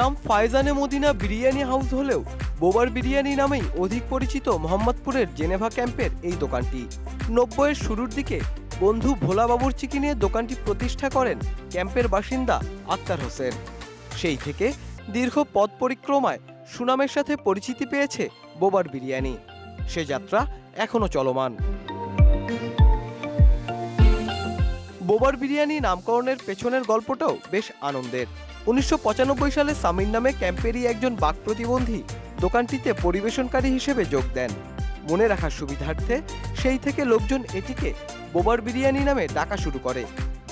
নাম ফাইজান-এ-মদিনা বিরিয়ানি হাউস হলেও বোবার বিরিয়ানি নামেই অধিক পরিচিত মোহাম্মদপুরের জেনেভা ক্যাম্পের এই দোকানটি। 90-এর শুরুর দিকে বন্ধু ভোলা বাবুর্চিকে নিয়ে দোকানটি প্রতিষ্ঠা করেন ক্যাম্পের বাসিন্দা আক্তার হোসেন। সেই থেকে দীর্ঘ পথ পরিক্রমায় সুনামের সাথে পরিচিতি পেয়েছে বোবার বিরিয়ানি। সে যাত্রা এখনো চলমান। বোবার বিরিয়ানি নামকরণের পেছনের গল্পটাও বেশ আনন্দের। 1995 সালে সামির নামে ক্যাম্পেরই একজন বাক প্রতিবন্ধী দোকানটিতে পরিবেশনকারী হিসেবে যোগ দেন। মনে রাখার সুবিধার্থে সেই থেকে লোকজন এটিকে বোবার বিরিয়ানি নামে ডাকা শুরু করে।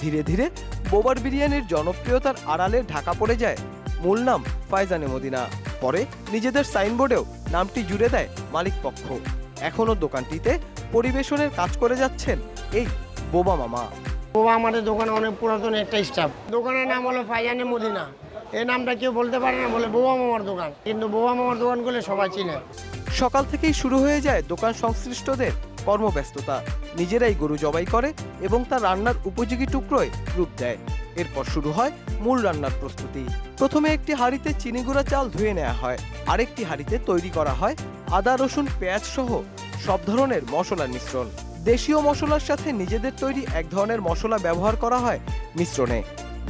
ধীরে ধীরে বোবার বিরিয়ানির জনপ্রিয়তার আড়ালে ঢাকা পড়ে যায় মূল নাম ফাইজান-এ-মদিনা। পরে নিজেদের সাইনবোর্ডেও নামটি জুড়ে দেয় মালিক পক্ষ। এখনও দোকানটিতে পরিবেশনের কাজ করে যাচ্ছেন এই বোবা মামা। বোবা আমাদের দোকানে অনেক পুরাতন একটা স্টাফ। দোকানের নাম হলো ফাইজান-এ-মদিনা। এই নামটা কেউ বলতে পারে না, বলে বোবা মামার দোকান, কিন্তু বোবা মামার দোকান করলে সবাই চিনে। সকাল থেকেই শুরু হয়ে যায় দোকান সংশ্লিষ্টদের কর্মব্যস্ততা। নিজেরাই গরু জবাই করে এবং তা রান্নার উপযোগী টুকরোয় রূপ দেয়। এরপর শুরু হয় মূল রান্নার প্রস্তুতি। প্রথমে একটি হাঁড়িতে চিনি গুঁড়া চাল ধুয়ে নেওয়া হয়, আরেকটি হাঁড়িতে তৈরি করা হয় আদা রসুন পেঁয়াজ সহ সব ধরনের মশলার মিশ্রণ। দেশীয় মশলার সাথে নিজেদের তৈরি এক ধরনের মশলা ব্যবহার করা হয় মিশ্রণে।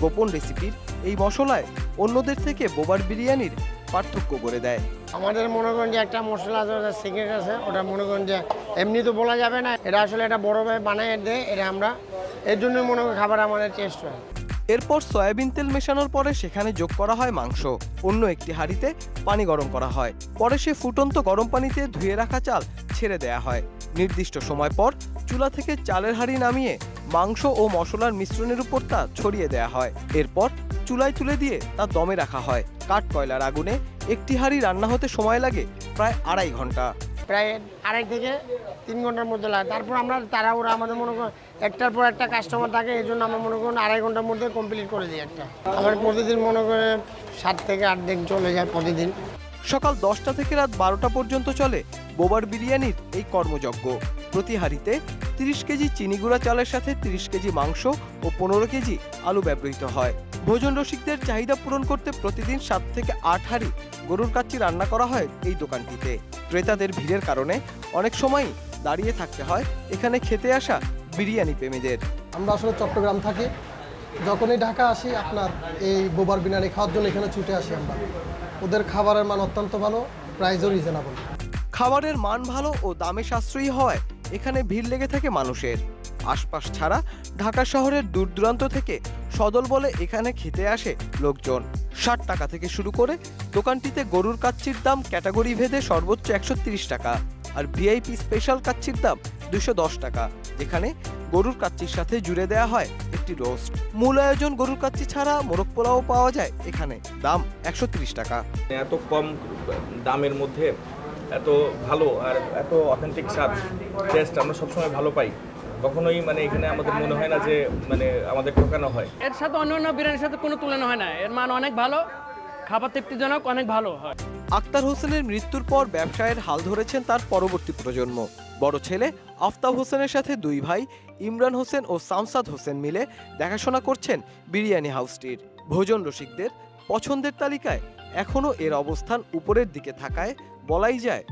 গোপন রেসিপির এই মশলায় অন্যদের থেকে বোবার বিরিয়ানির পার্থক্য করে দেয়। আমাদের মনে করেন যে একটা মশলা আছে, ওটা সিক্রেট আছে, ওটা মনে করেন যে এমনি তো বলা যাবে না। এটা আসলে একটা বড় ভাই বানিয়ে দেয়, এটা আমরা এর জন্যই মনে করি খাবার আমাদের টেস্ট হয়। এরপর সয়াবিন তেল মেশানোর পরে সেখানে যোগ করা হয় মাংস। অন্য একটি হাঁড়িতে পানি গরম করা হয়। পরে সে ফুটন্ত গরম পানিতে ধুয়ে রাখা চাল ছেড়ে দেয়া হয়। নির্দিষ্ট সময় পর চুলা থেকে চালের হাঁড়ি নামিয়ে মাংস ও মশলার মিশ্রণের উপর তা ছড়িয়ে দেয়া হয়। এরপর চুলায় তুলে দিয়ে তা দমে রাখা হয়। কাঠ কয়লার আগুনে একটি হাঁড়ি রান্না হতে সময় লাগে প্রায় 2.5 ঘন্টা। প্রায় 2.5 থেকে 3 ঘন্টার মধ্যে লাগে। তারপর আমরা তাড়াহুড়া, আমাদের মনে করেন একটার পর একটা কাস্টমার থাকে, এই জন্য আমরা মনে করেন 2.5 ঘন্টার মধ্যে কমপ্লিট করে দিই একটা। আমার প্রতিদিন মনে করে 7 থেকে 8 দিন চলে যায় প্রতিদিন। সকাল 10টা থেকে রাত 12টা পর্যন্ত চলে বোবার বিরিয়ানির এই কর্মযজ্ঞ। প্রতি হাঁড়িতে 30 কেজি চিনি গুঁড়া চালের সাথে 30 কেজি মাংস ও 15 কেজি আলু ব্যবহৃত হয়। ভোজন রসিকদের চাহিদা পূরণ করতে প্রতিদিন 7 থেকে 8 হাঁড়ি গরুর কাচ্চি রান্না করা হয় এই দোকানটিতে। ক্রেতাদের ভিড়ের কারণে অনেক সময়ই দাঁড়িয়ে থাকতে হয় এখানে খেতে আসা বিরিয়ানি প্রেমীদের। আমরা আসলে চট্টগ্রাম থাকি, যখনই ঢাকা আসি আপনার এই বোবার বিরিয়ানি খাওয়ার জন্য এখানে ছুটে আসি আমরা। ওদের খাবারের মান অত্যন্ত ভালো, প্রাইসও রিজনেবল। খাবারের মান ভালো ও দামে সাশ্রয়ী হওয়ায় এখানে ভিড় লেগে থাকে মানুষের। আশপাশ ছাড়া ঢাকা শহরের দূর দূরান্ত থেকে সদল বলে এখানে খেতে আসে লোকজন। 60 টাকা থেকে শুরু করে দোকানটিতে গরুর কাচ্চির দাম ক্যাটাগরি ভেদে সর্বোচ্চ 130 টাকা, আর ভিআইপি স্পেশাল কাচ্চির দাম 210 টাকা, যেখানে গরুর কাচ্চির সাথে জুড়ে দেওয়া হয় একটি রোস্ট। মূল আয়োজন গরুর কাচ্চি ছাড়া মোরগ পোলাও পাওয়া যায় এখানে, দাম 130 টাকা। এত কম দামের মধ্যে এত ভালো আর এত অথেন্টিক স্বাদ টেস্ট আমরা সবসময় ভালো পাই। কখনোই এখানে আমাদের মনে হয় না যে আমাদের ঠকানো হয়। এর সাথে অন্যান্য বিরিয়ানির সাথে কোনো তুলনা হয় না। এর মান অনেক ভালো, খাবার তৃপ্তিজনক, অনেক ভালো হয়। আক্তার হোসেনের মৃত্যুর পর ব্যবসায়ের হাল ধরেছেন তার পরবর্তী প্রজন্ম। বড় ছেলে আফতাব হোসেনের সাথে 2 ভাই ইমরান হোসেন ও সামসাদ হোসেন মিলে দেখাশোনা করছেন বিরিয়ানি হাউসটির। ভোজন রসিকদের পছন্দের তালিকায় এখনও এর অবস্থান উপরের দিকে থাকায় বলাই যায়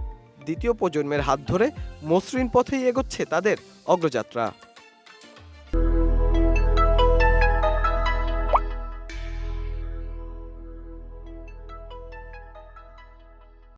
দ্বিতীয় প্রজন্মের হাত ধরে মসৃণ পথেই এগোচ্ছে তাদের অগ্রযাত্রা।